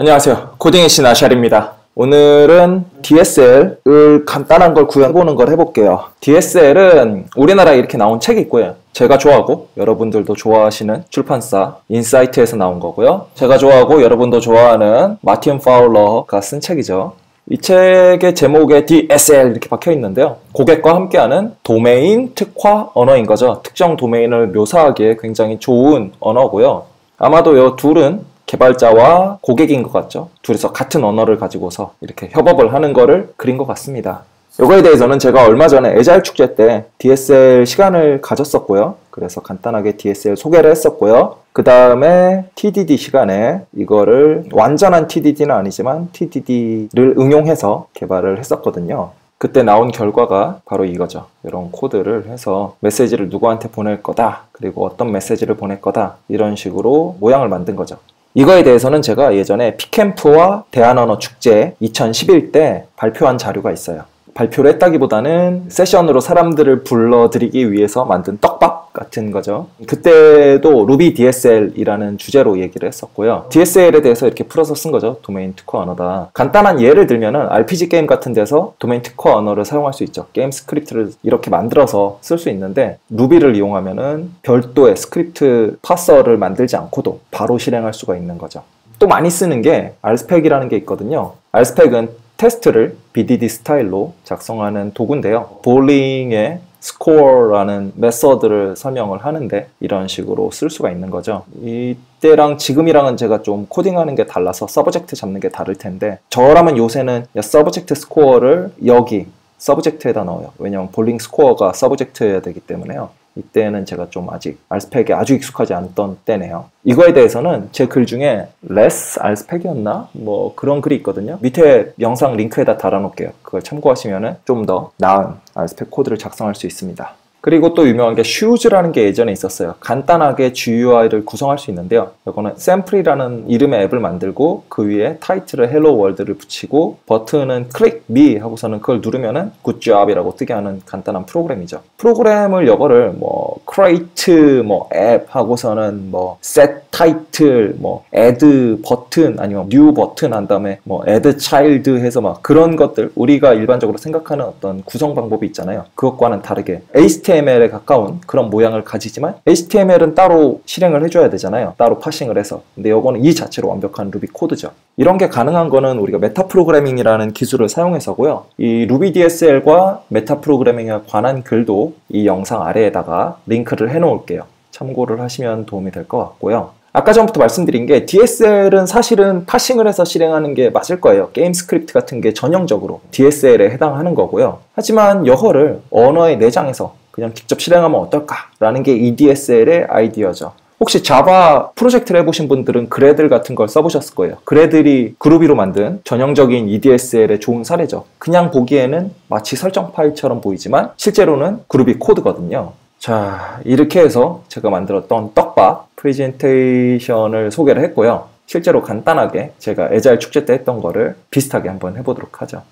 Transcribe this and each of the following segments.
안녕하세요. 코딩의 신 아샬입니다. 오늘은 DSL을 간단한 걸 구해보는 걸 해볼게요. DSL은 우리나라에 이렇게 나온 책이 있고요. 제가 좋아하고 여러분들도 좋아하시는 출판사 인사이트에서 나온 거고요. 제가 좋아하고 여러분도 좋아하는 마틴 파울러가 쓴 책이죠. 이 책의 제목에 DSL 이렇게 박혀 있는데요. 고객과 함께하는 도메인 특화 언어인 거죠. 특정 도메인을 묘사하기에 굉장히 좋은 언어고요. 아마도 이 둘은 개발자와 고객인 것 같죠. 둘이서 같은 언어를 가지고서 이렇게 협업을 하는 거를 그린 것 같습니다. 이거에 대해서는 제가 얼마 전에 애자일 축제 때 DSL 시간을 가졌었고요. 그래서 간단하게 DSL 소개를 했었고요. 그 다음에 TDD 시간에 이거를 완전한 TDD는 아니지만 TDD를 응용해서 개발을 했었거든요. 그때 나온 결과가 바로 이거죠. 이런 코드를 해서 메시지를 누구한테 보낼 거다. 그리고 어떤 메시지를 보낼 거다. 이런 식으로 모양을 만든 거죠. 이거에 대해서는 제가 예전에 피캠프와 대한언어축제 2011 때 발표한 자료가 있어요. 발표를 했다기보다는 세션으로 사람들을 불러들이기 위해서 만든 떡밥 같은 거죠. 그때도 루비 DSL이라는 주제로 얘기를 했었고요. DSL에 대해서 이렇게 풀어서 쓴 거죠. 도메인 특화 언어다. 간단한 예를 들면은 RPG 게임 같은 데서 도메인 특화 언어를 사용할 수 있죠. 게임 스크립트를 이렇게 만들어서 쓸 수 있는데 루비를 이용하면은 별도의 스크립트 파서를 만들지 않고도 바로 실행할 수가 있는 거죠. 또 많이 쓰는 게 RSpec이라는 게 있거든요. RSpec은 테스트를 BDD 스타일로 작성하는 도구인데요. 볼링의 스코어라는 메서드를 설명을 하는데 이런 식으로 쓸 수가 있는 거죠. 이때랑 지금이랑은 제가 좀 코딩하는 게 달라서 서브젝트 잡는 게 다를 텐데 저라면 요새는 서브젝트 스코어를 여기 서브젝트에다 넣어요. 왜냐면 볼링 스코어가 서브젝트여야 되기 때문에요. 이때는 제가 좀 아직 RSpec에 아주 익숙하지 않던 때네요. 이거에 대해서는 제 글 중에 less RSpec이었나? 뭐 그런 글이 있거든요. 밑에 영상 링크에다 달아놓을게요. 그걸 참고하시면 좀 더 나은 RSpec 코드를 작성할 수 있습니다. 그리고 또 유명한 게 Shoes라는 게 예전에 있었어요. 간단하게 GUI를 구성할 수 있는데요. 이거는 샘플이라는 이름의 앱을 만들고 그 위에 타이틀을 Hello World를 붙이고 버튼은 Click Me 하고서는 그걸 누르면은 Good Job이라고 뜨게 하는 간단한 프로그램이죠. 프로그램을 이거를 뭐 Create 뭐 앱 하고서는 뭐 Set Title 뭐 Add 버튼 아니면 New 버튼 한 다음에 뭐 Add Child 해서 막 그런 것들 우리가 일반적으로 생각하는 어떤 구성 방법이 있잖아요. 그것과는 다르게 HTML에 가까운 그런 모양을 가지지만 HTML은 따로 실행을 해줘야 되잖아요. 따로 파싱을 해서. 근데 이거는 이 자체로 완벽한 루비 코드죠. 이런 게 가능한 거는 우리가 메타 프로그래밍이라는 기술을 사용해서고요. 이 루비 DSL과 메타 프로그래밍에 관한 글도 이 영상 아래에다가 링크를 해놓을게요. 참고를 하시면 도움이 될 것 같고요. 아까 전부터 말씀드린 게 DSL은 사실은 파싱을 해서 실행하는 게 맞을 거예요. 게임 스크립트 같은 게 전형적으로 DSL에 해당하는 거고요. 하지만 이거를 언어의 내장에서 그냥 직접 실행하면 어떨까라는 게 이 DSL의 아이디어죠. 혹시 자바 프로젝트를 해보신 분들은 그래들 같은 걸 써보셨을 거예요. 그래들이 그루비로 만든 전형적인 EDSL의 좋은 사례죠. 그냥 보기에는 마치 설정 파일처럼 보이지만 실제로는 그루비 코드거든요. 자, 이렇게 해서 제가 만들었던 떡밥 프레젠테이션을 소개를 했고요. 실제로 간단하게 제가 애자일 축제 때 했던 거를 비슷하게 한번 해보도록 하죠.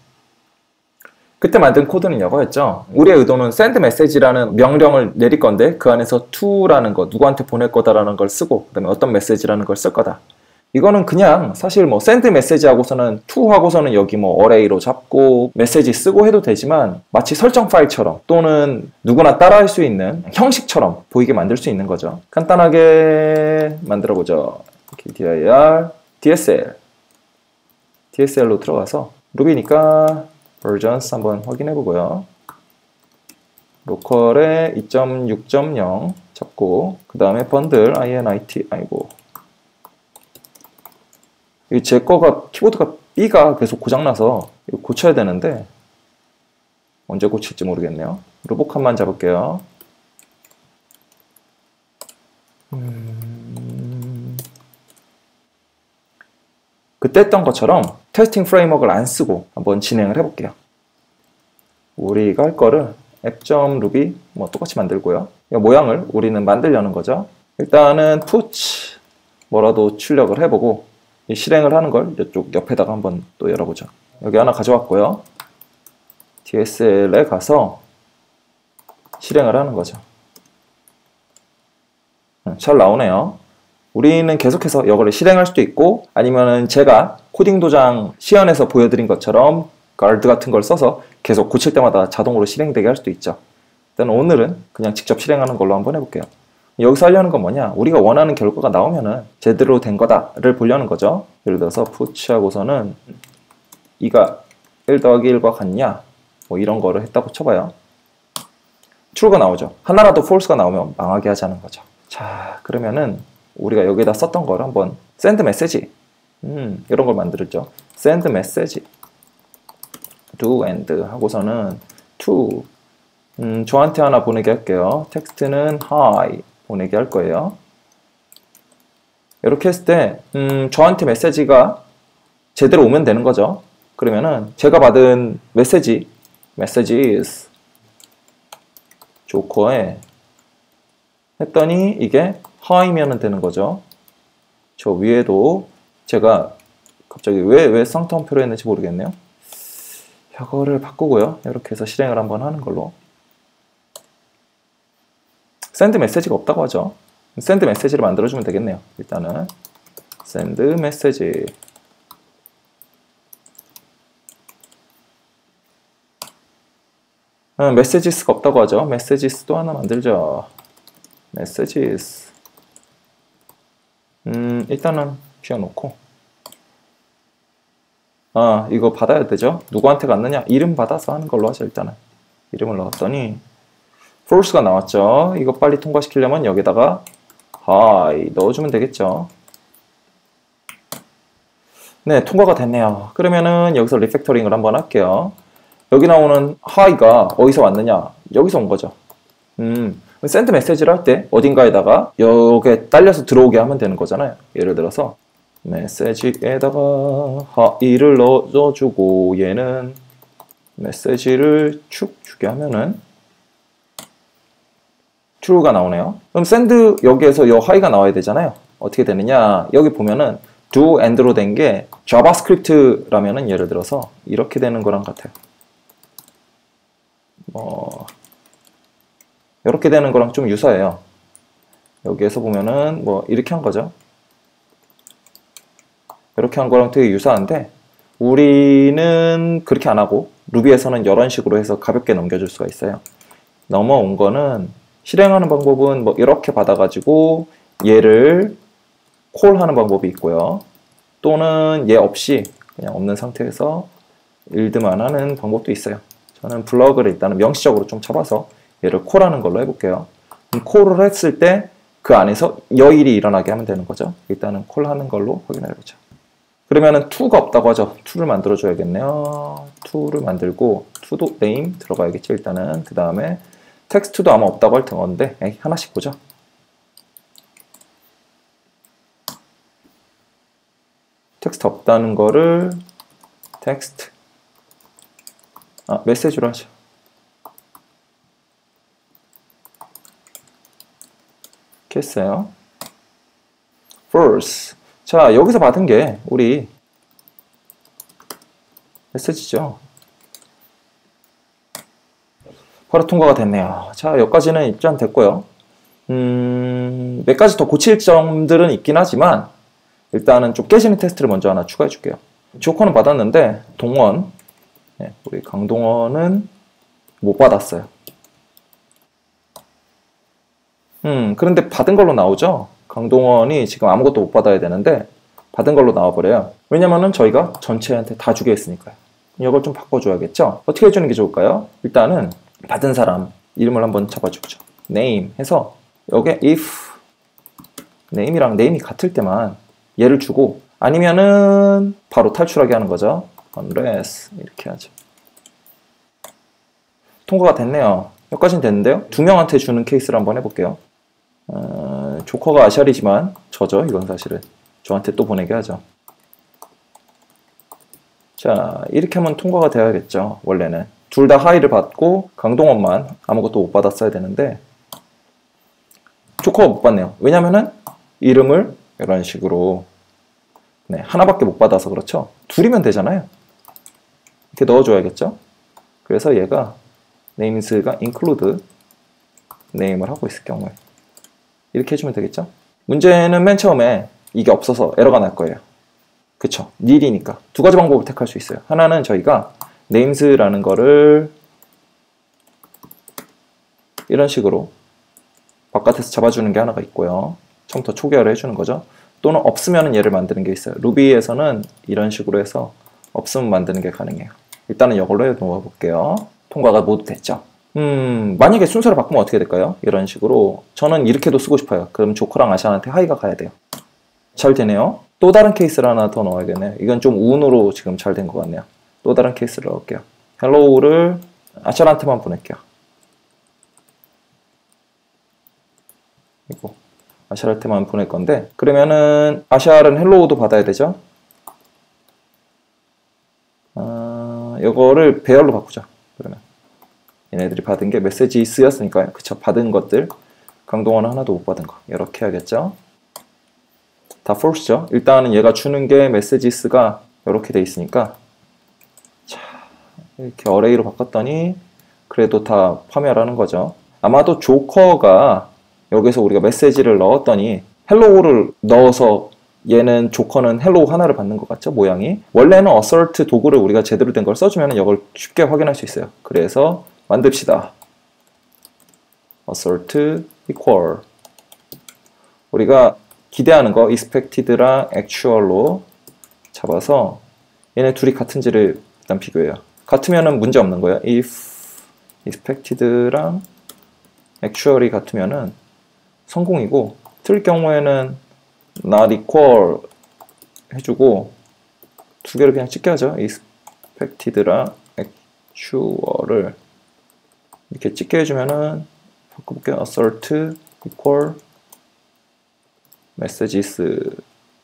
그때 만든 코드는 이거였죠. 우리의 의도는 send message라는 명령을 내릴 건데 그 안에서 to라는 거, 누구한테 보낼 거다라는 걸 쓰고 그 다음에 어떤 메시지라는 걸 쓸 거다. 이거는 그냥 사실 뭐 send message 하고서는 to 하고서는 여기 뭐 array로 잡고 메시지 쓰고 해도 되지만 마치 설정 파일처럼 또는 누구나 따라할 수 있는 형식처럼 보이게 만들 수 있는 거죠. 간단하게 만들어 보죠. dir DSL로 들어가서 루비니까 versions 한번 확인해 보고요. 로컬에 2.6.0 잡고 그 다음에 번들 init 아이고 제 거가 키보드가 B가 계속 고장나서 이거 고쳐야 되는데 언제 고칠지 모르겠네요. 로보칸만 잡을게요. 그때 했던 것처럼 테스팅 프레임워크를 안 쓰고 한번 진행을 해볼게요. 우리가 할 거를 app.ruby 뭐 똑같이 만들고요. 모양을 우리는 만들려는 거죠. 일단은 put 뭐라도 출력을 해보고 이 실행을 하는 걸 이쪽 옆에다가 한번 또 열어보죠. 여기 하나 가져왔고요. DSL에 가서 실행을 하는 거죠. 잘 나오네요. 우리는 계속해서 이거를 실행할 수도 있고 아니면은 제가 코딩 도장 시연에서 보여드린 것처럼 가드 같은 걸 써서 계속 고칠 때마다 자동으로 실행되게 할 수도 있죠. 일단 오늘은 그냥 직접 실행하는 걸로 한번 해볼게요. 여기서 하려는 건 뭐냐? 우리가 원하는 결과가 나오면은 제대로 된 거다를 보려는 거죠. 예를 들어서 push하고서는 이가 1 더하기 1과 같냐? 뭐 이런 거를 했다고 쳐봐요. true가 나오죠. 하나라도 false가 나오면 망하게 하자는 거죠. 자, 그러면은 우리가 여기다 썼던 걸 한번 send message 이런 걸 만들었죠. send message do and 하고서는 to 저한테 하나 보내게 할게요. 텍스트는 hi 보내게 할 거예요. 이렇게 했을 때 저한테 메시지가 제대로 오면 되는 거죠. 그러면은 제가 받은 메시지 messages 조커에 했더니 이게 hi면은 되는 거죠. 저 위에도 제가 갑자기 왜 쌍따옴표로 했는지 모르겠네요. 이거를 바꾸고요. 이렇게 해서 실행을 한번 하는 걸로. send 메시지가 없다고 하죠. send 메시지를 만들어주면 되겠네요. 일단은 send 메시지 메시지스가 없다고 하죠. 메시지스도 하나 만들죠. 메시지스 일단은 비워놓고 이거 받아야 되죠. 누구한테 갔느냐? 이름 받아서 하는 걸로 하죠. 일단은 이름을 넣었더니 false가 나왔죠. 이거 빨리 통과시키려면 여기다가 hi 넣어주면 되겠죠. 네, 통과가 됐네요. 그러면은 여기서 리팩터링을 한번 할게요. 여기 나오는 hi가 어디서 왔느냐? 여기서 온 거죠. send 메시지를 할 때 어딘가에다가 여기에 딸려서 들어오게 하면 되는 거잖아요. 예를 들어서 메시지에다가 hi를 넣어주고 얘는 메시지를 축 주게 하면은 true가 나오네요. 그럼 send 여기에서 요 hi가 나와야 되잖아요. 어떻게 되느냐? 여기 보면은 do and로 된 게 자바스크립트라면은 예를 들어서 이렇게 되는 거랑 같아요. 이렇게 되는 거랑 좀 유사해요. 여기에서 보면은 뭐 이렇게 한 거죠. 이렇게 한 거랑 되게 유사한데 우리는 그렇게 안 하고 루비에서는 이런 식으로 해서 가볍게 넘겨줄 수가 있어요. 넘어온 거는 실행하는 방법은 뭐 이렇게 받아가지고 얘를 콜하는 방법이 있고요. 또는 얘 없이 그냥 없는 상태에서 일드만 하는 방법도 있어요. 저는 블럭을 일단은 명시적으로 좀 잡아서 얘를 콜하는 걸로 해볼게요. 콜을 했을 때 그 안에서 여일이 일어나게 하면 되는 거죠. 일단은 콜하는 걸로 확인해보죠. 그러면은 to가 없다고 하죠. to를 만들어 줘야겠네요. to를 만들고 to도 name 들어가야겠죠. 일단은 그 다음에 텍스트도 아마 없다고 할 텐데 하나씩 보죠. 텍스트 없다는 거를 텍스트 메시지로 하죠. 이렇게 했어요. first 자, 여기서 받은 게 우리 메시지죠. 바로 통과가 됐네요. 자, 여기까지는 입장 됐고요. 몇 가지 더 고칠 점들은 있긴 하지만 일단은 좀 깨지는 테스트를 먼저 하나 추가해 줄게요. 조커는 받았는데 동원, 우리 강동원은 못 받았어요. 그런데 받은 걸로 나오죠. 강동원이 지금 아무것도 못 받아야 되는데 받은 걸로 나와버려요. 왜냐면은 저희가 전체한테 다 주게 했으니까요. 이걸 좀 바꿔줘야겠죠. 어떻게 해주는 게 좋을까요? 일단은 받은 사람 이름을 한번 잡아주죠. name 해서 여기에 if name이랑 name이 같을 때만 얘를 주고 아니면은 바로 탈출하게 하는 거죠. unless 이렇게 하죠. 통과가 됐네요. 여기까지는 됐는데요. 두 명한테 주는 케이스를 한번 해볼게요. 조커가 아샬이지만 저죠. 이건 사실은 저한테 또 보내게 하죠. 자, 이렇게 하면 통과가 돼야겠죠. 원래는 둘 다 하이를 받고 강동원만 아무것도 못 받았어야 되는데 조커가 못 받네요. 왜냐면은 이름을 이런 식으로 하나밖에 못 받아서 그렇죠. 둘이면 되잖아요. 이렇게 넣어줘야겠죠. 그래서 얘가 names가 include name을 하고 있을 경우에 이렇게 해주면 되겠죠. 문제는 맨 처음에 이게 없어서 에러가 날 거예요. 그쵸? nil이니까. 두 가지 방법을 택할 수 있어요. 하나는 저희가 names라는 거를 이런 식으로 바깥에서 잡아주는 게 하나가 있고요. 처음부터 초기화를 해주는 거죠. 또는 없으면 얘를 만드는 게 있어요. 루비에서는 이런 식으로 해서 없으면 만드는 게 가능해요. 일단은 이걸로 해놓아 볼게요. 통과가 모두 됐죠. 만약에 순서를 바꾸면 어떻게 될까요? 이런 식으로 저는 이렇게도 쓰고 싶어요. 그럼 조커랑 아샤한테 하이가 가야 돼요. 잘 되네요. 또 다른 케이스를 하나 더 넣어야겠네요. 이건 좀 운으로 지금 잘 된 것 같네요. 또 다른 케이스를 넣을게요. 헬로우를 아샬한테만 보낼게요. 이거 아샬한테만 보낼 건데, 그러면은 아샬은 헬로우도 받아야 되죠. 이거를 배열로 바꾸자. 그러면 얘네들이 받은 게 메시지 is였으니까요. 그쵸? 받은 것들, 강동원은 하나도 못 받은 거. 이렇게 해야겠죠. 다 false죠. 일단은 얘가 주는 게 메시지 is가 이렇게 돼 있으니까, 자, 이렇게 어레이로 바꿨더니 그래도 다 파멸하는 거죠. 아마도 조커가 여기서 우리가 메시지를 넣었더니 헬로우를 넣어서 얘는 조커는 헬로우 하나를 받는 것 같죠? 모양이. 원래는 assert 도구를 우리가 제대로 된 걸 써주면 이걸 쉽게 확인할 수 있어요. 그래서 만듭시다. assert equal. 우리가 기대하는 거 expected랑 actual로 잡아서 얘네 둘이 같은지를 일단 비교해요. 같으면은 문제 없는 거예요. if expected랑 actual이 같으면은 성공이고, 틀릴 경우에는 not equal 해주고 두 개를 그냥 찍게 하죠. expected랑 actual을 이렇게 찍게 해주면은 바꿔볼게요. assert equal messages.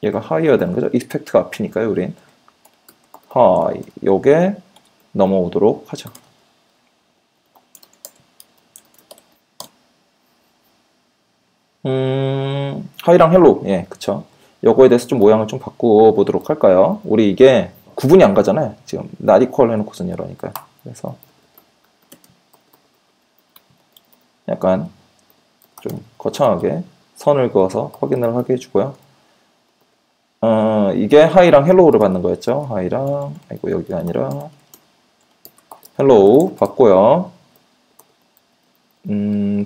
얘가 high여야 되는 거죠. expect가 앞이니까요. 우린 high. 요게 넘어오도록 하죠. 하이랑 헬로, 예, 그쵸. 요거에 대해서 좀 모양을 좀 바꾸어 보도록 할까요? 우리 이게 구분이 안 가잖아요. 지금 not equal 해놓고선 이러니까요. 그래서 약간 좀 거창하게 선을 그어서 확인을 하게 해주고요. 이게 하이랑 헬로우를 받는 거였죠. 하이랑, 아이고, 여기가 아니라 헬로우 받고요.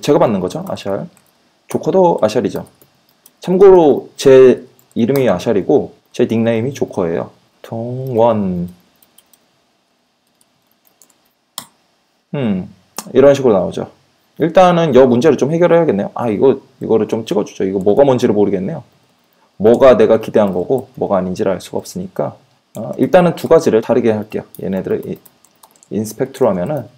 제가 받는 거죠. 아샬. 조커도 아샬이죠. 참고로 제 이름이 아샬이고 제 닉네임이 조커예요. 동원. 이런 식으로 나오죠. 일단은 이 문제를 좀 해결해야겠네요. 이거를 좀 찍어주죠. 이거 뭐가 뭔지를 모르겠네요. 뭐가 내가 기대한 거고 뭐가 아닌지를 알 수가 없으니까 일단은 두 가지를 다르게 할게요. 얘네들을 인스펙트로 하면은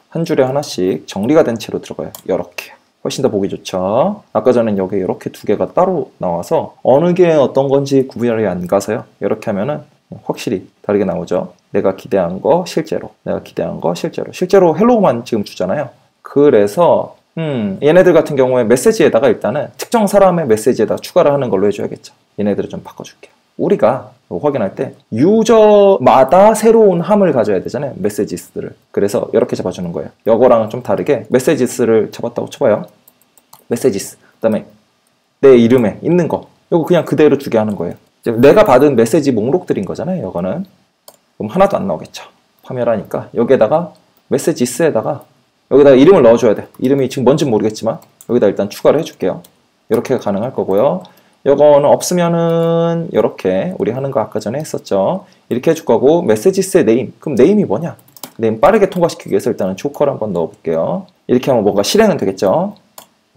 한 줄에 하나씩 정리가 된 채로 들어가요. 이렇게. 훨씬 더 보기 좋죠. 아까 전엔 여기 이렇게 두 개가 따로 나와서 어느 게 어떤 건지 구분이 안 가서요. 이렇게 하면은 확실히 다르게 나오죠. 내가 기대한 거 실제로, 내가 기대한 거 실제로. 실제로 헬로우만 지금 주잖아요. 그래서 얘네들 같은 경우에 메시지에다가 일단은 특정 사람의 메시지에다 추가를 하는 걸로 해줘야겠죠. 얘네들을 좀 바꿔줄게요. 우리가 확인할 때 유저마다 새로운 함을 가져야 되잖아요. 메시지스들을. 그래서 이렇게 잡아주는 거예요. 이거랑은 좀 다르게 메시지스를 잡았다고 쳐봐요. 메시지스. 그 다음에 내 이름에 있는 거. 이거 그냥 그대로 두게 하는 거예요. 내가 받은 메시지 목록들인 거잖아요. 이거는. 그럼 하나도 안 나오겠죠. 파멸하니까 여기에다가 메시지스에다가 여기다가 이름을 넣어줘야 돼. 이름이 지금 뭔지는 모르겠지만 여기다 일단 추가를 해줄게요. 이렇게 가능할 거고요. 이거는 없으면은 이렇게 우리 하는 거 아까 전에 했었죠. 이렇게 해줄 거고 메시지스의 네임. 그럼 네임이 뭐냐? 네임 빠르게 통과시키기 위해서 일단은 조커를 한번 넣어볼게요. 이렇게 하면 뭔가 실행은 되겠죠.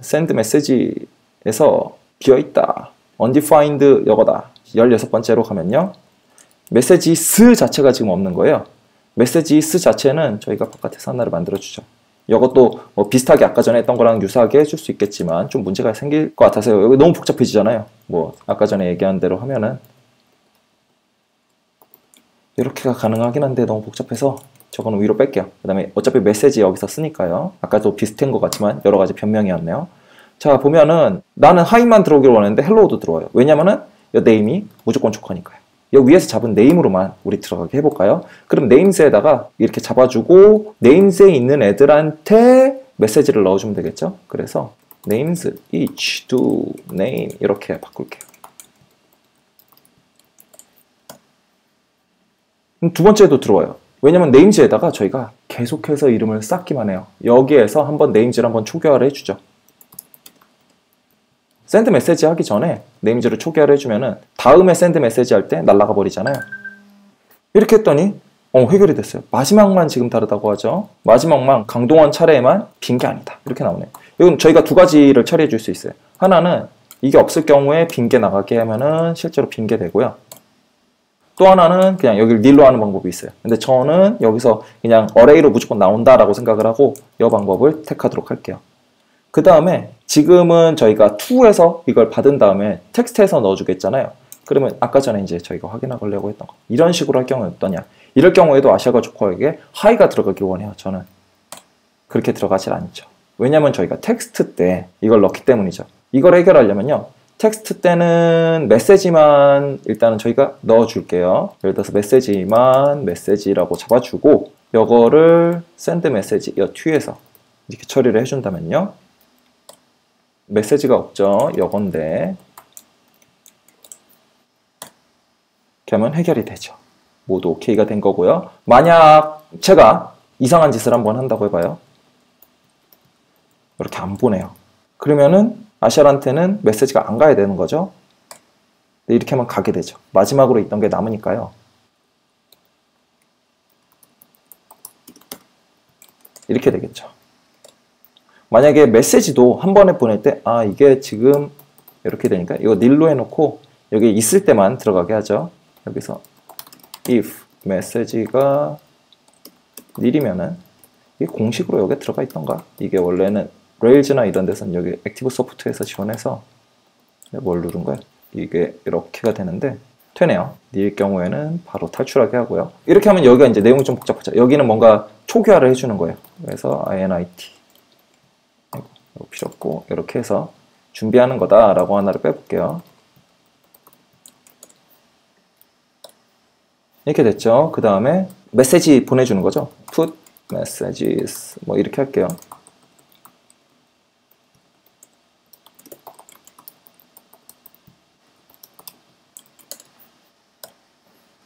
send message에서 비어있다. undefined 이거다. 16번째로 가면요. 메시지스 자체가 지금 없는 거예요. 메시지스 자체는 저희가 바깥에서 하나를 만들어주죠. 이것도 뭐 비슷하게 아까 전에 했던 거랑 유사하게 해줄 수 있겠지만 좀 문제가 생길 것 같아서요. 여기 너무 복잡해지잖아요. 뭐 아까 전에 얘기한 대로 하면은 이렇게가 가능하긴 한데 너무 복잡해서 저거는 위로 뺄게요. 그 다음에 어차피 메시지 여기서 쓰니까요. 아까도 비슷한 것 같지만 여러 가지 변명이었네요. 자, 보면은 나는 하이만 들어오길 원했는데 헬로우도 들어와요. 왜냐면은 이 네임이 무조건 조커니까요. 여기 위에서 잡은 네임으로만 우리 들어가게 해볼까요? 그럼 네임스에다가 이렇게 잡아주고 네임스에 있는 애들한테 메시지를 넣어주면 되겠죠? 그래서 names each do name 이렇게 바꿀게요. 두 번째도 들어와요. 왜냐면 names에다가 저희가 계속해서 이름을 쌓기만 해요. 여기에서 한번 names를 한번 초기화를 해주죠. send 메시지 하기 전에 names를 초기화를 해주면은 다음에 send 메시지 할 때 날아가 버리잖아요. 이렇게 했더니 해결이 됐어요. 마지막만 지금 다르다고 하죠. 마지막만 강동원 차례에만 빈 게 아니다. 이렇게 나오네요. 이건 저희가 두 가지를 처리해 줄 수 있어요. 하나는 이게 없을 경우에 빈 게 나가게 하면은 실제로 빈 게 되고요. 또 하나는 그냥 여기를 nil로 하는 방법이 있어요. 근데 저는 여기서 그냥 array로 무조건 나온다라고 생각을 하고 이 방법을 택하도록 할게요. 그 다음에 지금은 저희가 to에서 이걸 받은 다음에 텍스트에서 넣어주겠잖아요. 그러면 아까 전에 이제 저희가 확인하려고 했던 거 이런 식으로 할 경우는 어떠냐. 이럴 경우에도 아시아가 조커에게 high가 들어가길 원해요. 저는 그렇게 들어가질 않죠. 왜냐면 저희가 텍스트 때 이걸 넣기 때문이죠. 이걸 해결하려면요. 텍스트 때는 메시지만 일단은 저희가 넣어줄게요. 예를 들어서 메시지만 메시지라고 잡아주고 이거를 send 메시지 이 뒤에서 이렇게 처리를 해준다면요. 메시지가 없죠. 이건데 이렇게 하면 해결이 되죠. 모두 OK가 된 거고요. 만약 제가 이상한 짓을 한번 한다고 해봐요. 이렇게 안 보내요. 그러면은 아샬한테는 메시지가 안 가야 되는 거죠. 이렇게 하면 가게 되죠. 마지막으로 있던 게 남으니까요. 이렇게 되겠죠. 만약에 메시지도 한 번에 보낼 때 이게 지금 이렇게 되니까 이거 nil로 해놓고 여기 있을 때만 들어가게 하죠. 여기서 if 메시지가 nil이면은 이게 공식으로 여기 들어가 있던가. 이게 원래는 레일즈나 이런 데서는 여기 액티브 소프트에서 지원해서 뭘 누른 거야? 이게 이렇게가 되는데 되네요. nil 경우에는 바로 탈출하게 하고요. 이렇게 하면 여기가 이제 내용이 좀 복잡하죠. 여기는 뭔가 초기화를 해주는 거예요. 그래서 init 이거 필요 없고 이렇게 해서 준비하는 거다라고 하나를 빼볼게요. 이렇게 됐죠. 그 다음에 메시지 보내주는 거죠. put messages 뭐 이렇게 할게요.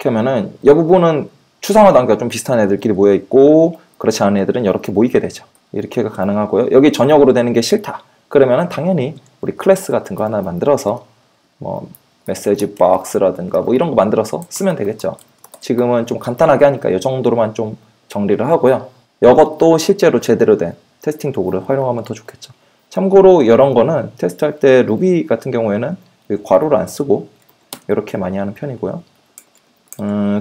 이렇게 하면은 이 부분은 추상화 단계가 좀 비슷한 애들끼리 모여 있고 그렇지 않은 애들은 이렇게 모이게 되죠. 이렇게가 가능하고요. 여기 전역으로 되는 게 싫다. 그러면은 당연히 우리 클래스 같은 거 하나 만들어서 뭐 메시지 박스라든가 뭐 이런 거 만들어서 쓰면 되겠죠. 지금은 좀 간단하게 하니까 이 정도로만 좀 정리를 하고요. 이것도 실제로 제대로 된 테스팅 도구를 활용하면 더 좋겠죠. 참고로 이런 거는 테스트할 때 루비 같은 경우에는 괄호를 안 쓰고 이렇게 많이 하는 편이고요.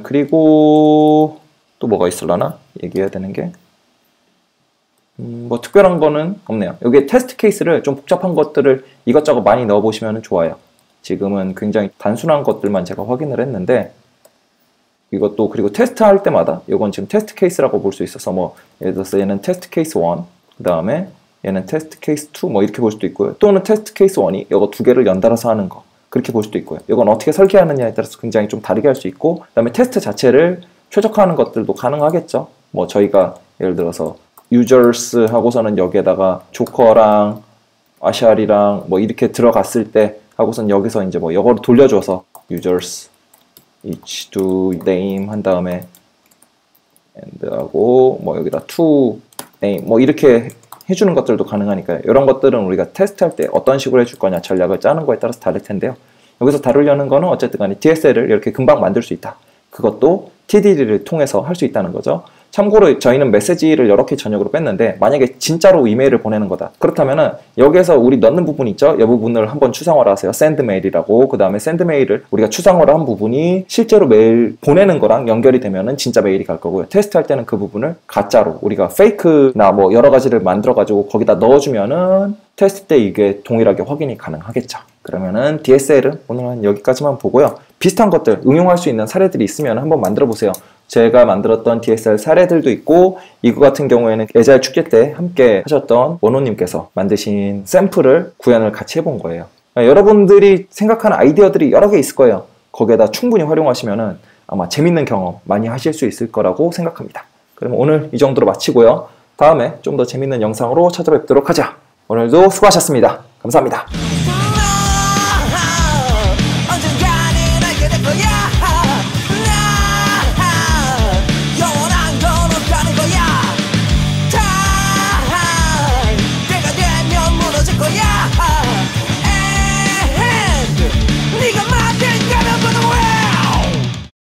그리고 또 뭐가 있을라나? 얘기해야 되는 게 뭐 특별한 거는 없네요. 여기 테스트 케이스를 좀 복잡한 것들을 이것저것 많이 넣어 보시면 좋아요. 지금은 굉장히 단순한 것들만 제가 확인을 했는데 이것도 그리고 테스트 할 때마다 이건 지금 테스트 케이스라고 볼 수 있어서 뭐 예를 들어서 얘는 테스트 케이스 1 그 다음에 얘는 테스트 케이스 2 뭐 이렇게 볼 수도 있고요. 또는 테스트 케이스 1이 이거 두 개를 연달아서 하는 거 그렇게 볼 수도 있고요. 이건 어떻게 설계하느냐에 따라서 굉장히 좀 다르게 할 수 있고 그 다음에 테스트 자체를 최적화하는 것들도 가능하겠죠. 뭐 저희가 예를 들어서 users 하고서는 여기에다가 조커랑 아샬이랑 뭐 이렇게 들어갔을 때 하고선 여기서 이제 뭐 이거를 돌려줘서 users each do name 한 다음에 and 하고 뭐 여기다 to name 뭐 이렇게 해주는 것들도 가능하니까요. 이런 것들은 우리가 테스트할 때 어떤 식으로 해줄 거냐 전략을 짜는 거에 따라서 다를 텐데요. 여기서 다루려는 거는 어쨌든 간에 DSL을 이렇게 금방 만들 수 있다. 그것도 TDD를 통해서 할 수 있다는 거죠. 참고로 저희는 메시지를 여러 개 전역으로 뺐는데 만약에 진짜로 이메일을 보내는 거다. 그렇다면은 여기에서 우리 넣는 부분 있죠? 이 부분을 한번 추상화를 하세요. send mail이라고. 그 다음에 send mail을 우리가 추상화를 한 부분이 실제로 메일 보내는 거랑 연결이 되면은 진짜 메일이 갈 거고요. 테스트할 때는 그 부분을 가짜로 우리가 페이크나 뭐 여러 가지를 만들어 가지고 거기다 넣어주면은 테스트 때 이게 동일하게 확인이 가능하겠죠. 그러면은 DSL은 오늘은 여기까지만 보고요. 비슷한 것들 응용할 수 있는 사례들이 있으면 한번 만들어 보세요. 제가 만들었던 DSL 사례들도 있고 이거 같은 경우에는 애자일 축제 때 함께 하셨던 원호님께서 만드신 샘플을 구현을 같이 해본 거예요. 여러분들이 생각하는 아이디어들이 여러 개 있을 거예요. 거기에다 충분히 활용하시면은 아마 재밌는 경험 많이 하실 수 있을 거라고 생각합니다. 그럼 오늘 이 정도로 마치고요. 다음에 좀 더 재밌는 영상으로 찾아뵙도록 하자. 오늘도 수고하셨습니다. 감사합니다.